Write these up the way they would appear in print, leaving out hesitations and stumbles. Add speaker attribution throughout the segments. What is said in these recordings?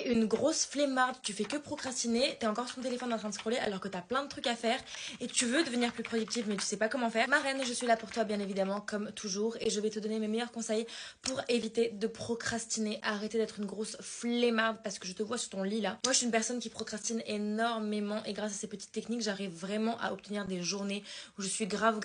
Speaker 1: T'es une grosse flemmarde, tu fais que procrastiner, t'es encore sur ton téléphone en train de scroller alors que t'as plein de trucs à faire et tu veux devenir plus productive mais tu sais pas comment faire. Ma reine, je suis là pour toi bien évidemment comme toujours et je vais te donner mes meilleurs conseils pour éviter de procrastiner, arrêter d'être une grosse flemmarde parce que je te vois sur ton lit là. Moi je suis une personne qui procrastine énormément et grâce à ces petites techniques j'arrive vraiment à obtenir des journées où je suis grave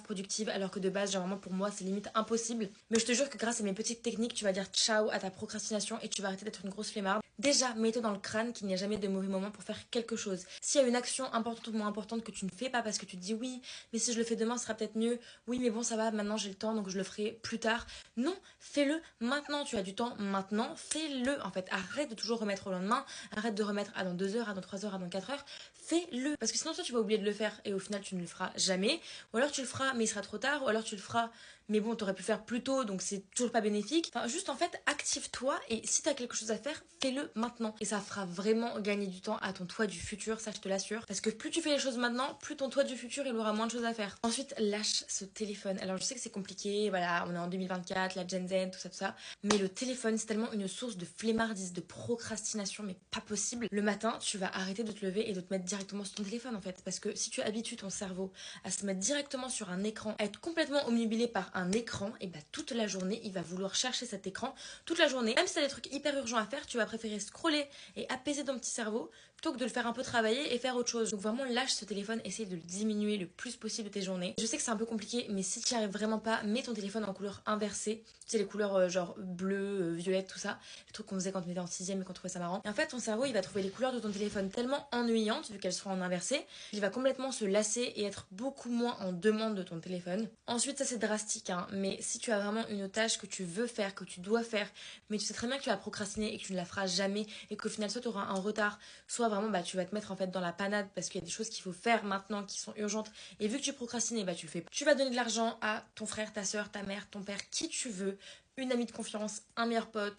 Speaker 1: productive alors que de base genre vraiment pour moi c'est limite impossible. Mais je te jure que grâce à mes petites techniques tu vas dire ciao à ta procrastination et tu vas arrêter d'être une grosse flemmarde. Déjà, mets-toi dans le crâne qu'il n'y a jamais de mauvais moment pour faire quelque chose. S'il y a une action importante ou moins importante que tu ne fais pas parce que tu te dis oui, mais si je le fais demain, ce sera peut-être mieux. Oui, mais bon, ça va, maintenant j'ai le temps, donc je le ferai plus tard. Non, fais-le maintenant. Tu as du temps maintenant, fais-le. En fait, arrête de toujours remettre au lendemain. Arrête de remettre à dans 2 heures, à dans 3 heures, à dans 4 heures. Fais-le. Parce que sinon, toi, tu vas oublier de le faire et au final, tu ne le feras jamais. Ou alors tu le feras, mais il sera trop tard. Ou alors tu le feras, mais bon, t'aurais pu faire plus tôt, donc c'est toujours pas bénéfique. Enfin, juste en fait, active-toi et si t'as quelque chose à faire, fais-le maintenant. Et ça fera vraiment gagner du temps à ton toi du futur, ça je te l'assure. Parce que plus tu fais les choses maintenant, plus ton toi du futur il aura moins de choses à faire. Ensuite, lâche ce téléphone. Alors je sais que c'est compliqué, voilà, on est en 2024, la Gen Z, tout ça. Mais le téléphone, c'est tellement une source de flemmardise, de procrastination, mais pas possible. Le matin, tu vas arrêter de te lever et de te mettre directement sur ton téléphone en fait. Parce que si tu habitues ton cerveau à se mettre directement sur un écran, à être complètement omnubilé par un écran, et bah toute la journée, il va vouloir chercher cet écran toute la journée. Même si t'as des trucs hyper urgents à faire, tu vas préférer scroller et apaiser ton petit cerveau plutôt que de le faire un peu travailler et faire autre chose. Donc vraiment lâche ce téléphone, essaye de le diminuer le plus possible de tes journées. Je sais que c'est un peu compliqué, mais si tu n'y arrives vraiment pas, mets ton téléphone en couleur inversée. Tu sais les couleurs genre bleu, violette, tout ça. Les trucs qu'on faisait quand on était en 6ème et qu'on trouvait ça marrant. Et en fait ton cerveau il va trouver les couleurs de ton téléphone tellement ennuyantes vu qu'elles seront en inversé. Il va complètement se lasser et être beaucoup moins en demande de ton téléphone. Ensuite ça c'est drastique hein, mais si tu as vraiment une tâche que tu veux faire, que tu dois faire, mais tu sais très bien que tu vas procrastiner et que tu ne la feras jamais et qu'au final soit tu auras un retard, soit vraiment bah, tu vas te mettre en fait dans la panade parce qu'il y a des choses qu'il faut faire maintenant qui sont urgentes et vu que tu procrastines, bah, tu le fais. Tu vas donner de l'argent à ton frère, ta soeur, ta mère, ton père, qui tu veux, une amie de confiance, un meilleur pote,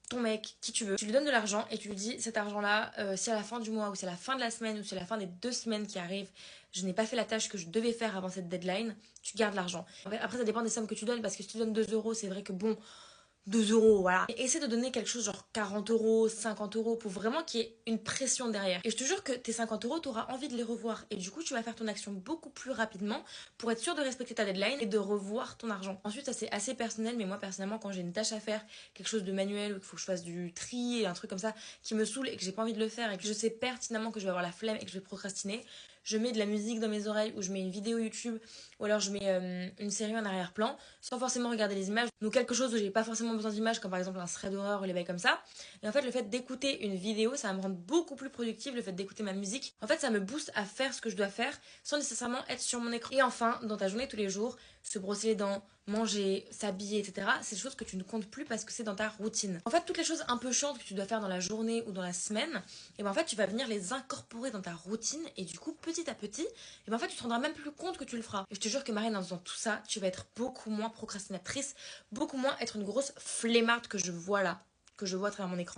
Speaker 1: ton mec, qui tu veux, tu lui donnes de l'argent et tu lui dis cet argent-là, si à la fin du mois ou si à la fin de la semaine ou si à la fin des 2 semaines qui arrivent, je n'ai pas fait la tâche que je devais faire avant cette deadline, tu gardes l'argent. Après, ça dépend des sommes que tu donnes parce que si tu donnes 2 euros, c'est vrai que bon, 2 euros, voilà. Et essaie de donner quelque chose genre 40 euros, 50 euros pour vraiment qu'il y ait une pression derrière. Et je te jure que tes 50 euros, tu auras envie de les revoir. Et du coup, tu vas faire ton action beaucoup plus rapidement pour être sûr de respecter ta deadline et de revoir ton argent. Ensuite, ça c'est assez personnel, mais moi personnellement, quand j'ai une tâche à faire, quelque chose de manuel ou qu'il faut que je fasse du tri, un truc comme ça qui me saoule et que j'ai pas envie de le faire et que je sais pertinemment que je vais avoir la flemme et que je vais procrastiner, je mets de la musique dans mes oreilles ou je mets une vidéo YouTube ou alors je mets une série en arrière-plan sans forcément regarder les images. Donc quelque chose où j'ai pas forcément besoin d'images comme par exemple un thread d'horreur ou les bails comme ça. Et en fait le fait d'écouter une vidéo ça va me rendre beaucoup plus productive, le fait d'écouter ma musique. En fait ça me booste à faire ce que je dois faire sans nécessairement être sur mon écran. Et enfin dans ta journée tous les jours, se brosser les dents, manger, s'habiller, etc. C'est des choses que tu ne comptes plus parce que c'est dans ta routine. En fait toutes les choses un peu chiantes que tu dois faire dans la journée ou dans la semaine, et ben en fait tu vas venir les incorporer dans ta routine et du coup petit à petit, et ben en fait tu te rendras même plus compte que tu le feras. Et je te jure que Marine en faisant tout ça, tu vas être beaucoup moins procrastinatrice, beaucoup moins être une grosse flemmarde que je vois là, que je vois à travers mon écran.